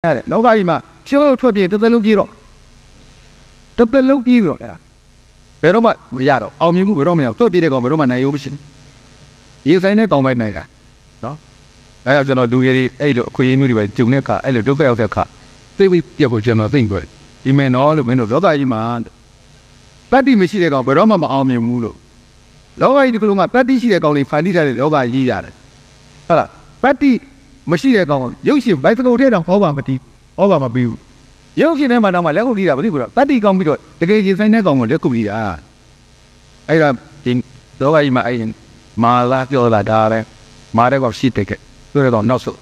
လောကကြီးမှာရှင်းလို့ထွက်ပြေးတစ်သက်လုံးပြေးတော့တစ်သက်လုံးပြေးတော့ဘယ်တော့မှမရတော့အောင်မြင်မှုဘယ်တော့မှမရထွက်ပြေးတဲ့ကောင်ဘယ်တော့မှနိုင်ရုံမရှိဘူးရေဆိုင်နဲ့တောင်းပိုက်နိုင်တာနော်အဲဒါကျွန်တော်လူကြီးတွေအဲ့လိုအခွင့်အရေးမျိုးတွေပဲဂျုံတဲ့ခါအဲ့လိုဒုက္ခရောက်တဲ့ခါသိပြီးပြတ်ဖို့ကျွန်တော်သိမ့်ကြတယ်ဒီမယ်နော်လို့မင်းတို့လောကကြီးမှာတတ္တိမရှိတဲ့ကောင်ဘယ်တော့မှမအောင်မြင်ဘူးလို့လောကကြီးဒီကလုံးကတတ္တိရှိတဲ့ကောင်တွေဖန်တီးထားတဲ့လောကကြီးရတယ်ဟုတ်လားတတ္တိမရှိတဲ့ကောင်ရုပ်ရှင်ဘိုက်စကုတ်ထဲတောင်ဟောပါမတီးဟောပါမပြီးဘူးရုပ်ရှင်ထဲမှာတော့မှလက်ခုပ်တီးတာမသိဘူးတော့တတ္တိကောင်းပြီးတော့တကယ်ရင်ဆိုင်တဲ့ကောင်ကိုလက်ခုပ်တီးတာအဲ့ဒါဒီလောကကြီးမှာအဲ့မာလာပြောတာဒါလည်းမာတဲ့ကောင်ရှိတဲ့ကဲဆိုတော့နောက်ဆုံး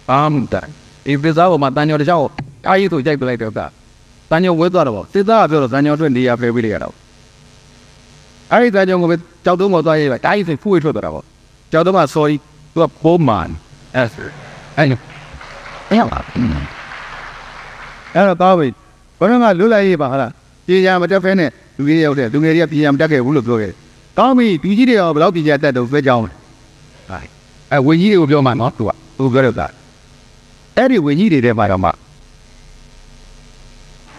အာမတိုင်ဒီပစ္စည်းပေါ်မှာတန်ညောတခြားကိုအားကြီးဆိုကြိုက်ပလိုက်တော့ကတန်ညောဝဲသွားတော့ပေါ့စစ်သားကပြောတော့တန်ညောအတွက်နေရာဖယ်ပေးလိုက်ရတော့အဲ့ဒီတန်ညောကိုပဲကြောက်တုံးပေါ်သွားရေးပါတားကြီးစိဖူးဝေးထွက်သွားတာပေါ့ကြောက်တုံးက sorry သူကဘိုးမန်အဲ့တော့ကောင်းပြီဘယ်တော့မှလွတ်လိုက်ရေးပါဟာလားပြည်ညာမတက်ဖဲနဲ့လူကြီးရောက်တဲ့လူငယ်တွေကပြည်ညာမတက်ခဲ့ဘူးလို့ပြောခဲ့ကောင်းပြီလူကြီးတွေရောဘယ်လောက်ပြည်ညာတက်တော့ဆွဲကြောင်းလဲဝင်းကြီးတွေကိုပြောမှနော်သူပြောတော့တာအဲ့ဒီဝင်းကြီးတွေထဲမှာတော့မှ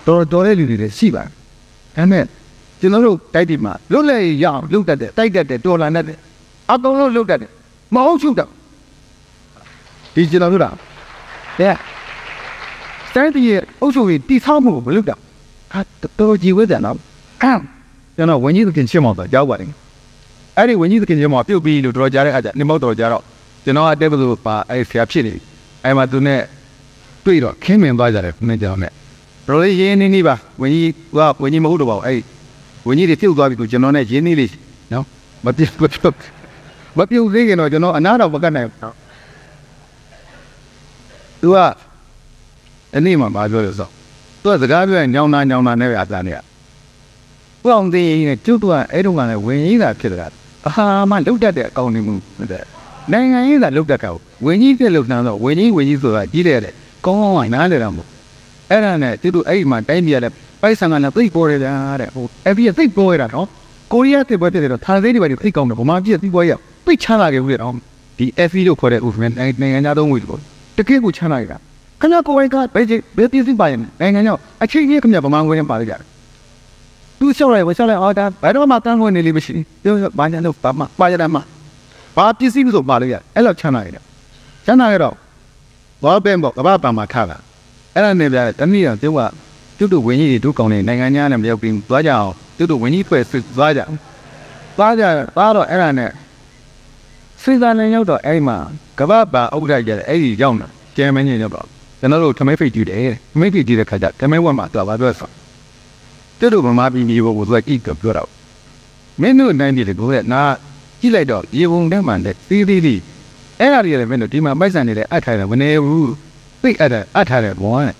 တော်တဲ့လူတွေလည်းရှိပါတယ်ဒါပေမဲ့ကျွန်တော်တို့တိုက်တီမှာလွတ်လပ်ရအောင်လုပ်တတ်တယ်တိုက်တတ်တယ်တော်လာတတ်တယ်အကုန်လုံးလုပ်တတ်တယ်မဟုတ်ချုပ်တော့ဒီကျွန်တော်တို့ကတိုင်းပြည်ရဲ့အုပ်ချုပ်ရေးတည်ဆောက်မှုကိုမလုပ်တော့တော်ကြည်ဝဲတယ်နော်ကျွန်တော်ဝင်းကြီးသခင်ရှင်းမောင်တော့ကြောက်ပါတယ်အဲ့ဒီဝင်းကြီးသခင်ရှင်းမောင်ပြုတ်ပြီးလို့တော်ကြတဲ့အခါကျနေမောက်တော်ကြတော့ကျွန်တော်အတက်ဘလို့ပါအဲ့ဆရာဖြစ်နေအဲ့မှာသူနဲ့တွေ့တော့ခင်းမင်သွားကြတယ်မင်းကျွန်တော်နဲ့တော်လေးရင်းနေပါဝင်းကြီးကဝင်းကြီးမဟုတ်တော့ပါဘူးအဲ့ဝင်းကြီးတွေပြုတ်သွားပြီကိုကျွန်တော်နဲ့ရင်းနေလေးနော်မပြုတ်သေးခင်တော့ကျွန်တော်အနာတော်မကတ်နိုင်ဘူးသူကအနည်းမှမပြောလို့ဆိုသူကစကားပြောရင်ညောင်းနာနဲ့ပဲအသားနဲ့ပေါင်းသေးရင်ကျုပ်ကအဲ့တုန်းကလည်းဝင်ကြီးတာဖြစ်တာအာမှလုတ်တတ်တဲ့အကောင့်နေမှုတဲ့နိုင်ငံရေးသာလုတ်တတ်ကောဝင်ကြီးပြက်လုတ်နှမ်းတော့ဝင်ကြီးဆိုတာကြီးတယ်တဲ့ကောင်းဝိုင်းနားတယ်တော့မဟုတ်အဲ့ဒါနဲ့သူတို့အဲ့ဒီမှာတိုင်းပြည်ရတယ်ပိုက်ဆံကလည်းသိပေါ်ရတာတဲ့ဟိုအဖေသိပေါ်ရတာနော်ကိုရီးယားသိပေါ်ဖြစ်တယ်တော့ဌာနသေးတွေပဲသိကောင်းတယ်ဗမာပြည်သိပေါ်ရသိချမ်းသာခဲ့ဘူးတဲ့တော့ဒီ FE လို့ခေါ်တဲ့ဥပမာနိုင်ငံသားသုံးဝေလို့တကယ့်ကိုချမ်းသာခဲ့တာခဏကိုယ်ကဘယ်ပြည့်စုံပါရင်နိုင်ငံကြောင့်အချိန်ကြီးခင်ဗျဗမာငွေနဲ့ပါလိုက်ကြတယ်သူလျှောက်လိုက်ဝယ်လျှောက်လိုက်အော်ဒါဘယ်တော့မှတန်းခွင့်နေလိမ့်မရှိပြောဘာညာလို့ဘာမှပါရတယ်မှာဘာပစ္စည်းလို့ဆိုပါလိုက်ရအဲ့လောက်ချမ်းသာရတယ်ချမ်းသာရတော့ဘောပင်ပေါ့ကဘာပံမှာခါတာအဲ့ဒါနဲ့ပြတနည်းတော့သူကသူတို့ဝင်းကြီးတွေတို့ကောင်းနေနိုင်ငံခြားနဲ့မရောက်ပြီးသွားကြအောင်သူတို့ဝင်းကြီးဖွဲ့သွားကြတော့အဲ့ဒါနဲ့စိတ်သားနဲ့ရောက်တော့အဲ့မှာကဘာပံအုပ်လိုက်ကြတယ်အဲ့ဒီရောက်တာကျဲမင်းကြီးရောက်တော့ကျွန်တော်တို့ထမိတ်ဖိတ်ကြည့်တယ်ထမိတ်ဖိတ်ကြည့်တဲ့ခါကျထမိတ်ဝက်မှာသူကဘာပြောဆိုတူတူမမပြီးမြေပေါ်ကိုသူကကြည့်တော့ပြောတော့မင်းတို့နိုင်တယ်ကိုရဲ့နာကြည့်လိုက်တော့ရေပုံတက်မှန်တဲ့သေးအဲ့ဒါတွေလည်းမင်းတို့ဒီမှာပိုက်ဆံနေတဲ့အထိုင်တယ်မနေဘူးသိအပ်ထားတယ်ဘောနဲ့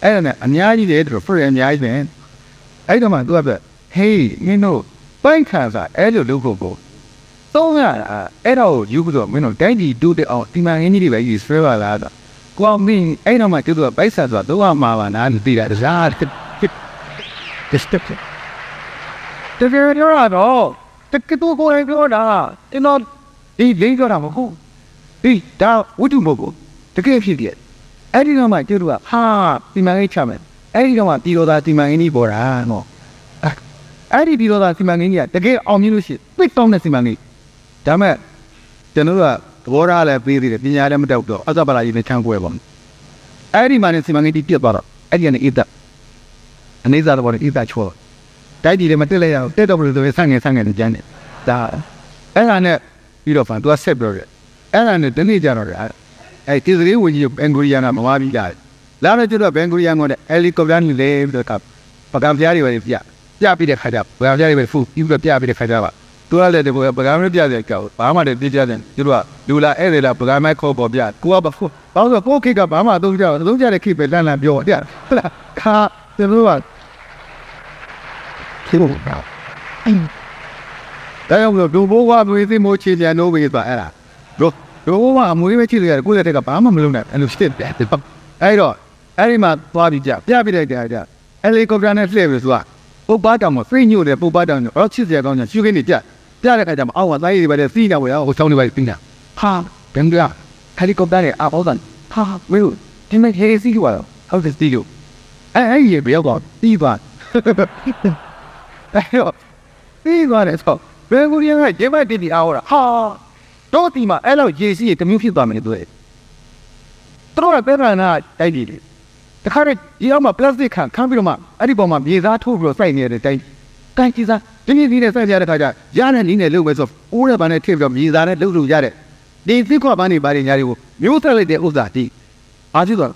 အဲ့ဒါနဲ့အများကြီးတယ်သူတို့ဖရအများကြီးတယ်အဲ့တော့မှသူကပြောဟေးမင်းတို့ပိုက်ခါစားအဲ့လိုလုပ်ဖို့ကိုသုံးရတာအဲ့တော့ယူပြီးတော့မင်းတို့တိုင်းပြည်တူတဲ့အောင်ဒီမှာငင်းကြီးတွေပဲယူဆွဲပါလားတော့ကိုအောင်မင်းအဲ့တော့မှသူတို့ပိုက်ဆံဆိုတာတော့မှာပါနာသိတာတရားတကယ်ပြောရတော့တကယ်တော့ကိုယ်ပြောတာကျွန်တော်ဒီလေးပြောတာမဟုတ်ဒီဒါဝတ္ထုမဟုတ်ဘူးတကယ်ဖြစ်ပြအဲ့ဒီတော့မှသူတို့ကဟာဒီမန်ကြီးချမယ်အဲ့ဒီတော့မှပြည်တော်သားဒီမန်ကြီးပေါ်တာနော်အဲ့ဒီပြည်တော်သားဒီမန်ကြီးကတကယ်အောင်မြင်လို့ရှိသိတောင်းတဲ့ဒီမန်ကြီးဒါမဲ့ကျွန်တော်တို့ကသဘောထားလည်းပေးသေးတယ်ပညာလည်းမတောက်တော့အသပလာကြီးနဲ့ချမ်းကွဲပါအဲ့ဒီမှာနေဒီမန်ကြီးပြတ်သွားတော့အဲ့ဒီကနေအေးသက်အနေစားတော့အေးသက်ချောတိုက်တီလည်းမတက်လိုက်ရအောင်တက်တော့ဘယ်လိုဆိုဆန့်ငယ်နဲ့ကျန်းတယ်ဒါအဲ့ဒါနဲ့ပြီးတော့ဖန်သူကဆက်ပြောတယ်အဲ့ဒါနဲ့တနေ့ကျတော့အဲ့ဒီစလေးဝင်ကြီးဘန်ဂူရီယာနာမဝါပြီးကြတယ်လာတော့ကျတော့ဘန်ဂူရီယာငေါတဲ့ဟယ်လီကော်ပတာနဲ့လေပြီးတော့ပကံဖျားတွေပဲပြပြီးတဲ့ခါကျပကံဖျားတွေပဲဖူးပြီးတော့ပြပြီးတဲ့ခါကျပါသူကလည်းဒီပကံမပြတဲ့ကောက်ဘာမှလည်းပြကြတယ်သူတို့ကလူလာဧည့်သည်လာပကံမိုက်ခေါ်ပေါ်ပြကိုကဘာဖူးဘာလို့ကိုခိတ်ကဘာမှသုံးကြတဲ့ခိတ်ပဲလန့်ပြောတဲ့ဟုတ်လားခါသူတို့ကဖြစ်ဖို့ပါဒါကြောင့်ဒိုဘိုးကမွေးသိမိုးချီပြန်လို့ပဲဆိုအဲ့ဒါဒိုဘိုးကအမွေးပဲချီလို့ရတယ်ကိုယ့်ရဲ့တက်ကဘာမှမလုပ်နိုင်အဲ့လိုဖြစ်တယ်အဲ့တော့အဲ့ဒီမှာသွားပြီးပြပြလိုက်တယ်ဟယ်လီကော်ပတာနဲ့လှည့်ပြီးဆိုပုတ်ပါတောင်မှာဖိညို့တယ်ပုတ်ပါတောင်တော့ချစ်စရာကောင်းတယ်ရှုခင်းနေပြတဲ့ခါကျမှအောက်ကသားရည်တွေပဲစီးနေပါရောဟိုချောင်းတွေပဲပြီးတာဟာဘယ်လိုဟယ်လီကော်ပတာနဲ့အောက်ကန်ဟာမင်းတို့ဒီ ဒီမဲ့ခေစီးကွာဟုတ်တယ်စီးလို့အဲ့ရေဘယ်ရောက်တော့တီးသွားအဲ့တော့တီးသွားတယ်ဆိုဘယ်ကိုရင်းကရေမိုက်တီးတီအားဟောတာဟာတော့ဒီမှာအဲ့လောက်ရေစီးရေတမျိုးဖြစ်သွားမယ်တွေ့တို့ကပဲကနာတိုက်တယ်တခါတည်းဒီအောက်မှာပလတ်စတစ်ခန်းပြီးတော့မှအဲ့ဒီပေါ်မှာမြေသားထိုးပြီးတော့စိုက်နေတဲ့တိုင်းကြီးစားဒီနဲ့စိုက်ကြတဲ့ခါကျရတဲ့နီးနဲ့လှုပ်ပဲဆိုအိုးတဲ့ဘာနဲ့ထည့်ပြီးတော့မြေသားနဲ့လှုပ်လို့ရတဲ့ဒီသစ်ခွာပန်းတွေဘာတွေညာတွေကိုမျိုးဆက်လိုက်တဲ့ဥစ္စာဒီအားကြီးတော့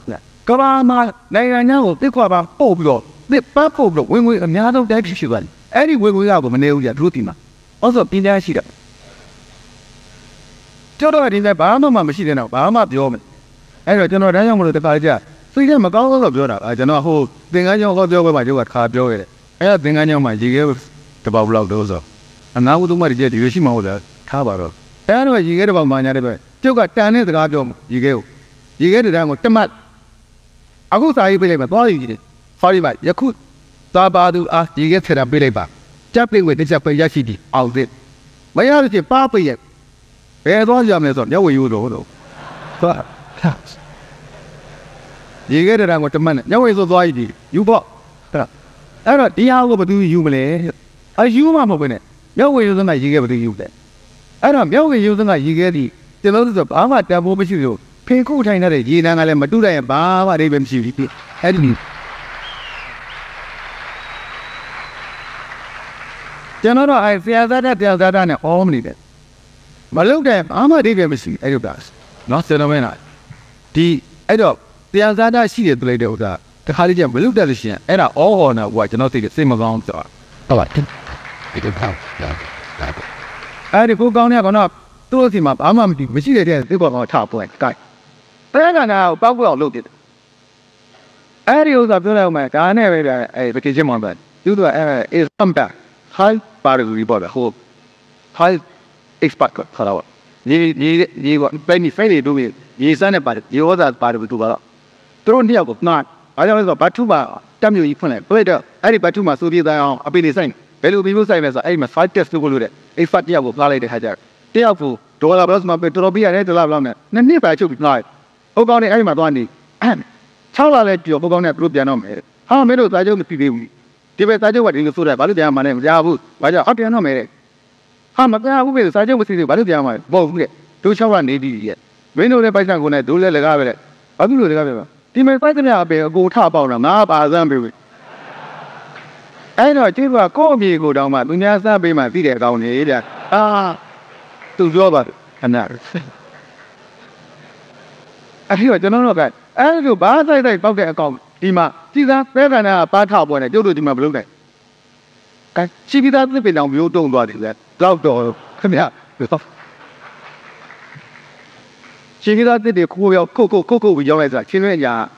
ကဘာမှာနိုင်ငံညာကိုသစ်ခွာပန်းပို့ပြီးတော့သစ်ပန်းပို့ပြီးတော့ဝင်အများဆုံးတိုက်ဖြစ်သွားတယ်အဲ့ဒီဝင်ကမနေဘူးကြာသူတို့ဒီမှာအဲ့ဆိုပြင်းသားရှိတယ်ကျော်တော့ဒီတိုင်းဘာမှမရှိတဲ့တော့ဘာမှပြောမယ်အဲ့တော့ကျွန်တော်တန်းရောက်မလို့တခါကြစိတ်ထဲမကောင်းတော့ပြောတာကျွန်တော်ဟိုသင်္ကန်းကျောင်းဟောပြောပွဲမှာကျုပ်ကခါပြောခဲ့တယ်အဲ့ဒါသင်္ကန်းကျောင်းမှာရေခဲတပေါက်လောက်တော့ဆိုအနာဝတ္ထုမတွေဒီလိုရှိမှဟုတ်လားထားပါတော့အဲ့တော့ရေခဲတပေါက်မှညာတဲ့ပဲကျုပ်ကတန်တဲ့စကားပြောရေခဲတန်းကိုတမတ်အခုစာရေးပေးလိုက်ပါသွားယူကြည့်ဖော်ရီပါယခုသာပါသူအားရေခဲထပ်ပေးလိုက်ပါကြက်ပိတ်ဝဲတစ်ချက်ပဲရရှိသည်အောင်သစ်မရလို့ချင်းပါပိတ်ရဲ့ဘယ်သွားကြမလဲဆိုတော့မျက်ဝေယူတော့သွားရေခဲတန်းကိုတမတ်နဲ့မျက်ဝေဆိုသွားယူသည်ယူပေါ့အဲ့တော့ဒီဟာကိုဘယ်သူယူမလဲအယူမှမဟုတ်ပဲနဲ့မျက်ဝေယူစမ်းရေခဲဘယ်သူယူလဲအဲ့တော့မျက်ဝေယူစမ်းရေခဲဒီကျွန်တော်တို့ဆိုဘာမှတန်ဖိုးမရှိလို့ဖေခုထိုင်တဲ့ရေနံကလည်းမတူတဲ့ရင်ဘာမှအဓိပ္ပာယ်မရှိဘူးအဲ့ဒီကျွန်တော်တို့ဆရာသားနဲ့အော်မနေတယ်မလုပ်တဲ့ဘာမှအဓိပ္ပာယ်မရှိအဲ့လိုပါနော်ကျွန်တော်မင်းလားဒီအဲ့တော့ဆရာသားရှိတယ်သူလိုက်တဲ့ဥစ္စာတခါလေးကျမလုပ်တတ်လို့ရှိရင်အဲ့ဒါအော်ဟောနာကကျွန်တော်သိတယ်စိတ်မကောင်းဆိုတာဟုတ်ပါဒီကောင်းအဲ့ဒီကိုကောင်းတဲ့ကတော့သူ့အစီမှာဘာမှမရှိတဲ့တဲ့သိပေါ်ကောင်ထားပွဲကိုက်တဲကနာကိုပောက်ပွအောင်လုပ်တယ်အဲ့ဒီဥစ္စာပြောလိုက်အောင်မယ်ဒါနဲ့ပဲအဲ့ vacation မှာပဲသူတို့ကအဲ့ is come back high part of the report ဟို high expert ကခါတော့ဒီကပဲနေဖိနေတို့ရေစမ်းနဲ့ပါတယ်ဒီဥစ္စာပါတယ်သူကတော့သူတို့နှစ်ယောက်ကိုနားဘာကြောင့်လဲဆိုတော့ဘတ်ထူမှာတက်မျိုးကြီးဖွင့်လိုက်ပြတော့အဲ့ဒီဘတ်ထူမှာစိုးပြေးသားအောင်အပိနေဆိုင်ဘယ်လိုပြီးလို့ဆိုင်လဲဆိုတော့အဲ့ဒီမှာ fight test လုပ်လို့တဲ့အဲ့ fight တယောက်ကိုဖားလိုက်တဲ့ခါကျတယောက်ကိုဒေါ်လာဘလောက်မှပဲတော်တော်ပြရတယ်ဒေါ်လာဘလောက်နဲ့နှစ်ပဲချုပ်ပြီးနားဟုတ်ကောင်းနေအဲ့ဒီမှာသွားနေ6လလဲပြောဟုတ်ကောင်းနေသူတို့ပြန်တော့မယ်ဟာမင်းတို့သားချုပ်မပြီးသေးဘူးဒီပဲသားချုပ်ကဒီလိုဆိုတယ်ဘာလို့ပြန်မှန်းလဲမကြားဘူးဘာကြောင့်ပြန်တော့မယ်တဲ့ဟာမပြန်ဘူးပဲသားချုပ်မသိသေးဘာလို့ပြန်မှန်းမဟုတ်ဘူးတဲ့တို့6လနေတည်ရဲ့မင်းတို့လည်းပိုက်ဆံကိုနဲ့တို့လည်းလကားပဲတဲ့ဘာလို့လဲလကားပဲဒီမဲ့ပိုက်သမျှပဲအကိုထပေါက်တာငါပါစမ်းပေးဘူးအဲ့တော့ကျိုးကကို့အပြေကိုတောင်းမှသူများစမ်းပေးမှသိတယ်ကောင်းနေတဲ့သူပြောပါခဏအဲ့ဒီတော့ကျွန်တော်တို့ကအဲ့လိုဘာဆိုင်ပေါက်တဲ့အကောင်ဒီမှာစီစားပဲကနာပါထပွဲနဲ့ကျုပ်တို့ဒီမှာမလုပ်နိုင်ကဲရှိပြီးသားသစ်ပင်တောင်မျိုးတုံသွားတယ်လေတော့တော်ခင်ဗျာရှိပြီးသားသစ်တွေခိုးရောက်ခုတ်ပြီးရောက်လိုက်ဆိုတာချင်းရွက်ည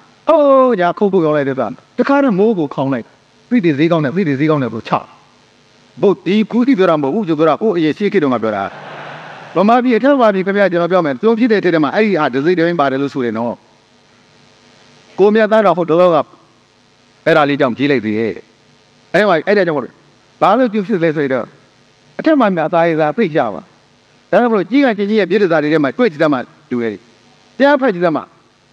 ာညာခုတ်ရောက်လိုက်တဲ့ဆိုတာတခါတော့မိုးကိုခေါင်းလိုက်ပြည့်တည်ဈေးကောင်းတယ်ဘုတ်ဒီကူတီပြောတာမဟုတ်ဘူးကျပြောတာကိုအရေးရှိခေတုန်းကပြောတာဗမာပြည်အထက်ပါပြည်ခင်ဗျာကျွန်တော်ပြောမယ်သူဖြစ်တဲ့ထဲမှာအဲ့ဒီဟာဒစိတိုင်းပါတယ်လို့ဆိုတယ်နော်ကိုမြတ်သားတော်ဟုတ်တော့ကအဲ့ဒါလေးကြောင့်ကြီးလိုက်သေးရဲ့အဲ့ဒါကြောင့်ဘာလို့ပြုဖြစ်လဲဆိုတော့အထက်မှာမြတ်သားရေးသားသိကြပါဒါကြောင့်မလို့ကြီးရဲ့ပြည်သားတွေထဲမှာတွေ့ကြတဲ့မှာတူရဲ့တရားဖက်ကြည့်တဲ့မှာ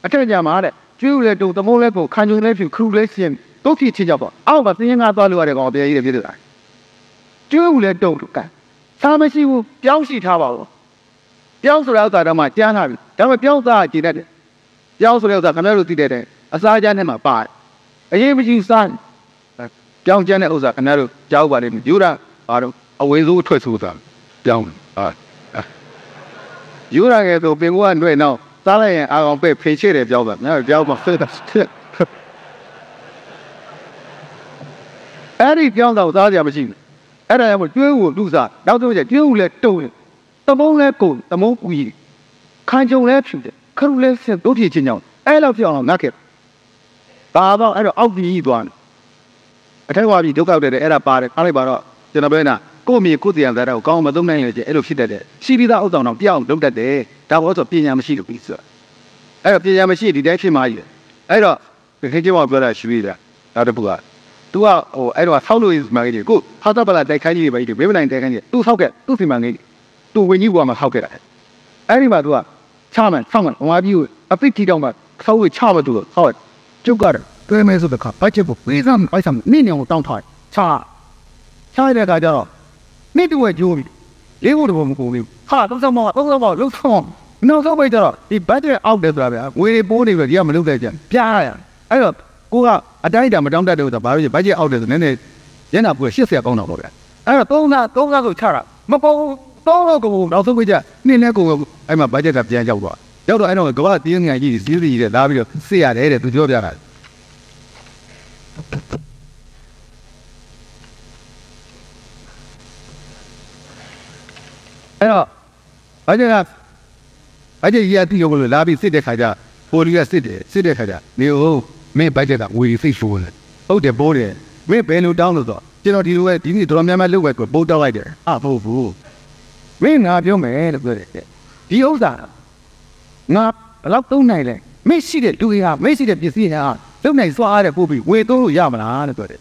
အထက်ကြမှာတဲ့ကျွေးလဲတုံသမုံးလဲကိုခံကြုံလဲဖြူခရူလဲရှင်တုတ်ဖြစ်ချင်းကြောက်တော့အောက်မှာသင်းငါသွားလို့ရတဲ့ကောင်တရားကြီးတွေပြည်သားကျွေးလဲတုံကစားမရှိဘူးပြောင်းရှိထားပါတော့ပြောင်းဆိုတဲ့ဥစ္စာတော့မှကြားနာပြီဒါပေမဲ့ပြောင်းစားကြည့်တတ်တယ်ပြောင်းဆိုတဲ့ဥစ္စာခင်ဗျားတို့သိတဲ့အစားကြမ်းထဲမှာပါတယ်အရေးမရှိစားပြောင်းကျန်းတဲ့ဥစ္စာခင်ဗျားတို့ကြားဥပါလိမ့်မယ်ယူတာဘာတော့အဝေးစိုးထွက်ဆိုးတာပြောင်းယူရခဲ့ဆိုပင်ကိုကနှွဲ့နောက်စားလိုက်ရင်အာကောင်ပဲ့ဖေချေတယ်ပြောင်းတာငါပြောင်းမှာဖက်တာအဲ့ဒီပြောင်းတော့စားကြမရှိဘူးအဲ့ဒါကြောင့်ကျွေးကိုလူစားနောက်ဆုံးကျကျွေးကိုလည်းတုံးသမုံးလဲကုန်သမုံးပူကြီးခံကြုံလဲဖြူတယ်ခရုလဲဆက်တို့ဖြစ်ချင်းကြောင့်အဲ့လောက်ပြောင်းအောင်ငတ်ခဲ့ဒါတော့အဲ့တော့အောက်ကြီးသွားတယ်အထက်ကပြီးဒုက္ခရောက်တဲ့အဲ့ဒါပါတယ်အားလိုက်ပါတော့ကျွန်တော်ပြောနေတာကို့မြေကို့တရားသားတော့ကောင်းမသုံးနိုင်ရကျအဲ့လိုဖြစ်တတ်တယ်ရှိပြီးသားအောက်တောင်တော့ပြောင်းလုပ်တတ်တယ်ဒါဘောဆိုပညာမရှိလို့ပြီးဆိုအဲ့တော့ပညာမရှိဒီတိုင်းဖြစ်မှာကြီးအဲ့တော့ခေချင်းမောင်ပြောတာရှိပြီလားနောက်တစ်ခုကသူကဟိုအဲ့တော့ဆောက်လို့ရမှာကြီးကိုဟာတာပလာတိုက်ခိုင်းကြီးပဲကြီးဘေးမနိုင်တိုက်ခိုင်းကြီးသူဆောက်ခဲ့သူစီမံကိန်းသူဝင်းကြီးဘွားမှာဆောက်ခဲ့တာအဲ့ဒီမှာသူကချမှန်ဆောက်မှန်ဟိုမှာပြီးအပိတ်ထီတောင်မှာ稍微差不多，好，就个的，对面是的看，而且不非常非常那年我当台差一点个叫，那对我就你我都不顾虑，哈，都什么，都错，那时候为着你白天熬的对吧？为玻璃个也没留在家，啪呀，哎呦，我啊，大一点嘛，长大就白天熬的，那人家不谢谢讲那个，哎呦，都那就差了，没包。တော့ကိုနောက်ဆုံးဝိကြနင်းနဲ့ကိုအဲ့မှာဘတ်ဂျက်ကပြန်ရောက်သွားရောက်တော့အဲ့တော့ကဘာတင်းငယ်ကြီးစီးစီးတဲ့လာပြီးတော့စစ်ရတယ်တဲ့သူပြောပြတာအဲ့တော့ဘတ်ဂျက်ကြီးအတိရုံလို့လာပြီးစစ်တဲ့ခါကျပိုလီကစစ်တဲ့ခါကျနေဦးမင်းဘတ်ဂျက်ကဝေစိတ်ဆိုးတယ်ဟုတ်တယ်ပိုးတယ်မင်းဘယ်လိုတောင်းလို့ဆိုကျွန်တော်ဒီလိုပဲဒီနေ့တော်တော်များများလုပ်ပဲကိုပိုးတောက်လိုက်တယ်ဟုတ်ဘူးမင်းငါပြောမယ်လို့ပြောတယ်ဒီဥစ္စာငါဘယ်လောက်သုံးနိုင်လဲမရှိတဲ့လူတွေကမရှိတဲ့ပစ္စည်းဟာသုံးနိုင်စွာအားတဲ့ပို့ပြီးဝေသုံးလို့ရမလားလို့ပြောတယ်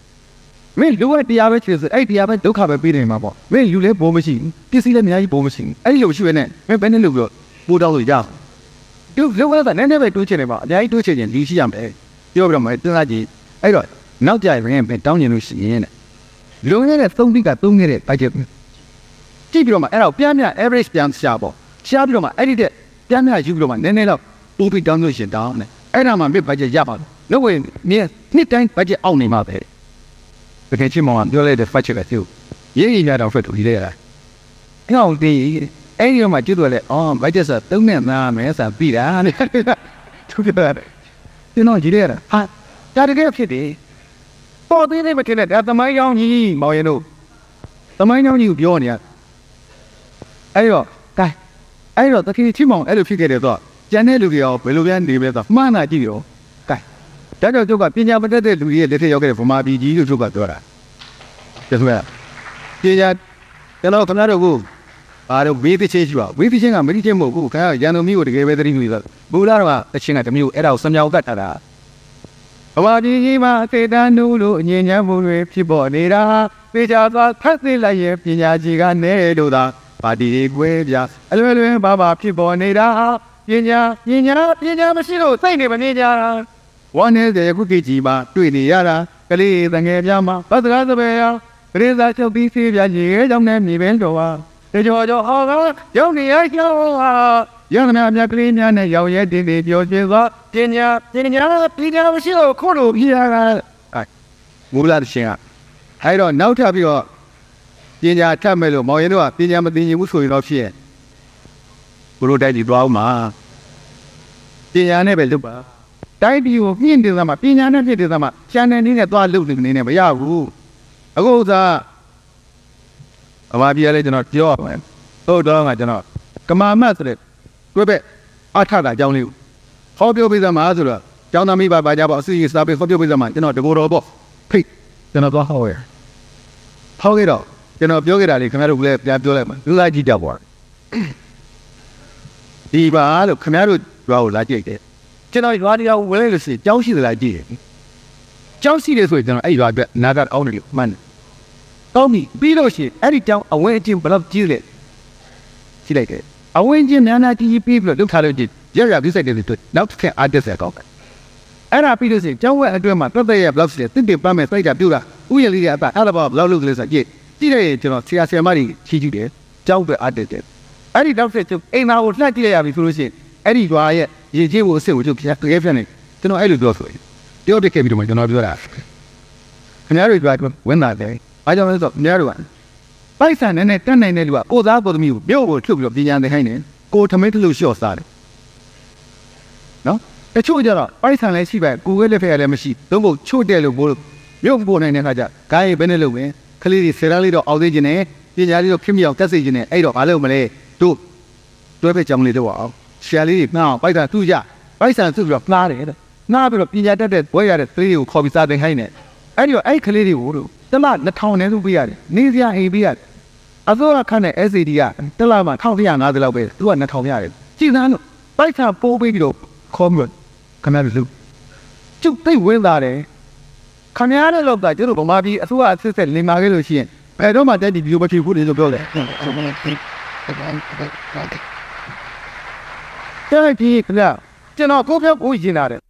မင်းလူကတရားပဲချစ်ဆိုအဲ့တရားပဲဒုက္ခပဲပေးနေမှာပေါ့မင်းလူလည်းဘိုးမရှိဘူးပစ္စည်းလည်းအများကြီးဘိုးမရှိဘူးအဲ့ဒီလိုရှိရနဲ့မင်းဘယ်နဲ့လုပ်ပြီးပို့တောက်လို့ရအောင်ဒီလူကနည်းနည်းပဲတွေးချင်နေပါအများကြီးတွေးချင်ရင်လူရှိရမယ်ပြောပြီးတော့မှစဉ်းစားကြည့်အဲ့တော့နောက်ကြရင်ပဲတောင်းကျင်လို့ရှိရင်တဲ့လူရတဲ့သုံးတိကသုံးခဲ့တဲ့ဘိုက်ချက်ကြည့်ပြီးတော့မှအဲ့ဒါကိုပြန် average ပြန်ရှာပေါ့ရှားပြီးတော့မှအဲ့ဒီတဲ့ပြန်ယူပြီးတော့မှနည်းနည်းတော့ပို့ပြီးတောင်းလို့ရှင်တောင်းတယ်အဲ့ဒါမှမြစ်ဘတ်ဂျက်ရပါလို့လို့ဝင်မြစ်နှစ်တိုင်းဘတ်ဂျက်အောက်နေမှာပဲတကယ်ချင်းမောင်ကပြောလိုက်တဲ့ fact check ကသူရေးရတော့ဖက်တူလေးရတာအဲ့အောင်ဒီအဲ့ဒီမှာကျွတ်တော့လေအော်ဘတ်ဂျက်ဆိုသုံးနဲ့သားမယ်ဆိုပြီးတာတဲ့သူပြောတယ်ကျွန်တော်ကြည့်ရတာဟာဒါတကယ်ဖြစ်တယ်ပေါ်သေးသေးမထင်နဲ့ဒါသမိုင်းကြောင်းကြီးမောင်ရင်တို့သမိုင်းကြောင်းကြီးကိုပြောနေရအဲ့တော့တခင်ချင်းမောင်အဲ့လိုဖြစ်ခဲ့တယ်ဆိုတော့ကျန်တဲ့လူတွေရောဘယ်လိုပြန်နေလဲဆိုတော့မှန်းတာကြည့်ရောဒါကြောင့်ကျုပ်ကပညာမတတ်တဲ့လူတွေရဲ့လက်ထက်ရောက်ခဲ့တဲ့ဗမာပြည်ကြီးလို့ကျုပ်ကပြောတာကျဆိုရပညာကျွန်တော်ခင်ဗျားတို့ကိုဘာလို့ဝေးသိချင်းရှိပါဝေးသိချင်းကမသိချင်းမဟုတ်ဘူးခင်ဗျားရန်သူမျိုးကိုတကယ်ပဲသတိပြုဆိုဘူလာတော့တချင်းကတမျိုးအဲ့ဒါကိုစမြောင်ကတ်ထားတာဗမာပြည်ကြီးမှာသေတန်းနူးလို့အငြင်းညံမှုတွေဖြစ်ပေါ်နေတာပေချာသွားဖတ်သိလိုက်ရဲ့ပညာကြီးကနေလို့သာပါတီကွဲပြအလွယ်လွယ်ဘာဖြစ်ပေါ်နေတာပညာမရှိလို့စိတ်နေမနေကြတာဝမ်းနေတဲ့ခုခေတ်ကြီးမှာတွေ့နေရတာကလေးတငယ်ပြားမှာပတ်စကားစပယ်ရကလေးစားချုပ်ပြီးဆေးပြရေကြောင့်နဲ့မြေပဲတော်ဟာတကြောဟောကရောက်နေရကျောင်းဟာရဟနာမြတ်ကလေးများနဲ့ရောက်ရဲတင်ပြောပြသွားပညာမရှိလို့ခုလိုပြရတာမူလာတရှင်ကအဲ့တော့နောက်ထပ်ပြီးတော့ပညာထပ်မဲ့လို့မောင်ရင်တို့ကပညာမသိရင်ဘူးဆိုရင်တော့ဖြစ်ရဲ့ဘုလိုတိုက်ပြီးသွားအောင်မှာပညာနဲ့ပဲလုပ်ပါတိုက်ပြီးကိုပြင်းတယ်သမှာပညာနဲ့ဖြစ်တယ်သမှာချန်နယ်နည်းနဲ့သွားလုပ်နေနေမရဘူးအခုဥစားအမပြရလဲကျွန်တော်ပြောရမယ်ဟုတ်တော့ကကျွန်တော်ကမာမတ်ဆိုတဲ့တွဲပဲအထတာအကြောင်းလေးကိုဟောပြောပေးသမှာဆိုတော့ကျောင်းသားမိဘပါကြပါအစီအစဉ်စာပေဟောပြောပေးသမှာကျွန်တော်တကူတော်ပေါ့ဖိတ်ကျွန်တော်သွားဟောရဟောခဲ့တော့ကျွန်တော်ပြောခဲ့တာလေးခင်ဗျားတို့လည်းပြန်ပြောလိုက်မှာလူသားကြည့်တတ်ပါဒီပါလို့ခင်ဗျားတို့ရွာကိုလာကြည့်တယ်ကျွန်တော်ရွာတရားကိုဝင်လိုက်လို့ရှိရင်ကျောင်းရှိသလားကြည့်တယ်ကျောင်းရှိတယ်ဆိုရင်ကျွန်တော်အဲ့ရွာအတွက်နာဂတ်အောင်းတယ်မှန်တယ်တောင်းပြီးလို့ရှိရင်အဲ့ဒီကျောင်းအဝင်းအကျင်းဘယ်လောက်ကြီးလဲကြည့်လိုက်တယ်အဝင်းချင်းများများကြီးပြီးပြီးတော့လှုပ်ထားလို့ကြည့်ရပြစိုက်တဲ့တွေနောက်တစ်ခါအားတက်ဆက်ကောက်တယ်အဲ့ဒါပြီးလို့ရှိရင်ကျောင်းဝက်အတွင်းမှာတက်တဲ့ရဘလောက်ရှိတယ်တစ်တင်ပန်းမဲ့စိုက်တာပြူတာဥယျာဉ်လေးတွေအပအဲ့ဒါဘလောက်လုပ်ကလေးဆိုကြည့်ကြည့်တယ်ကျွန်တော်ဆရာမတွေချီးကျူးတယ်ကျောင်းအတွက်အားတက်တယ်အဲ့ဒီနောက်ဆက်ကျအိမ်သားကိုလှည့်ကြည့်ရပြီဆိုလို့ရှိရင်အဲ့ဒီရွာရဲ့ရေကြီးကိုအစ်စ်ကိုကျုပ်တကယ်ပြနေကျွန်တော်အဲ့လိုပြောဆိုရင်ပြောပြခဲ့ပြီးတော့ကျွန်တော်ပြောတာခင်ဗျားတို့ရွာဝင်လာတယ်အားကြောင့်လဲဆိုခင်ဗျားတို့ကပိုက်ဆံနဲ့တက်နိုင်တဲ့လူကကိုသားကိုသမီးကိုမြို့ကိုထုတ်ပြီးတော့ပညာသင်ခိုင်းတယ်ကိုထမင်းထလို့လျှော့စားတယ်နော်တချို့ကြတော့ပိုက်ဆံလည်းရှိပါကိုဝဲလက်ဖက်လည်းမရှိသုံးဖို့ချို့တဲ့လို့ပို့မြို့ပို့နိုင်တဲ့ခါကျဂိုင်းဘယ်နဲ့လုပ်မလဲခလေးတွေဆယ်တန်းလေးတော့အောက်သေးခြင်းနဲ့ပညာလေးတော့ခင်မြောက်တက်စေခြင်းနဲ့အဲ့တော့မလုပ်မလဲတို့တွဲဖက်ကြောင်လေးတော့အောင်ရှာလေးတွေနှောင်းပိုက်ဆံသူ့ကြပိုက်ဆံသူ့ပြီးတော့နှားတယ်နှားပြီးတော့ပညာတတ်တဲ့ဘွဲရတဲ့ကလေးတွေကိုခေါ်ပြီးစားတင်ခိုင်းတယ်အဲ့ဒီတော့အဲ့ခလေးတွေကိုတို့တလ2000နဲ့သူပေးရတယ်နေစရာအိမ်ပေးရတယ်အစိုးရခန့်တဲ့ SAD ကတလမှာ1150လောက်ပဲသူက2000ရတယ်ကြည်စမ်းလို့ပိုက်ဆံပိုးပေးပြီးတော့ခေါ်ပြီးခင်ဗျားတို့ကျုပ်သိဝင်လာတယ်ခင်ဗျားတို့တော့ကျတို့ဗမာပြည်အစိုးရအစစ်ဆက်လင်မာခဲ့လို့ရှိရင်ဘယ်တော့မှတက်ဒီဗီဒီယိုမဖြစ်ဘူးလို့ပြောတယ်တဲ့ဒီခင်ဗျာ ကျွန်တော်ကိုပြောကိုရင်လာတယ်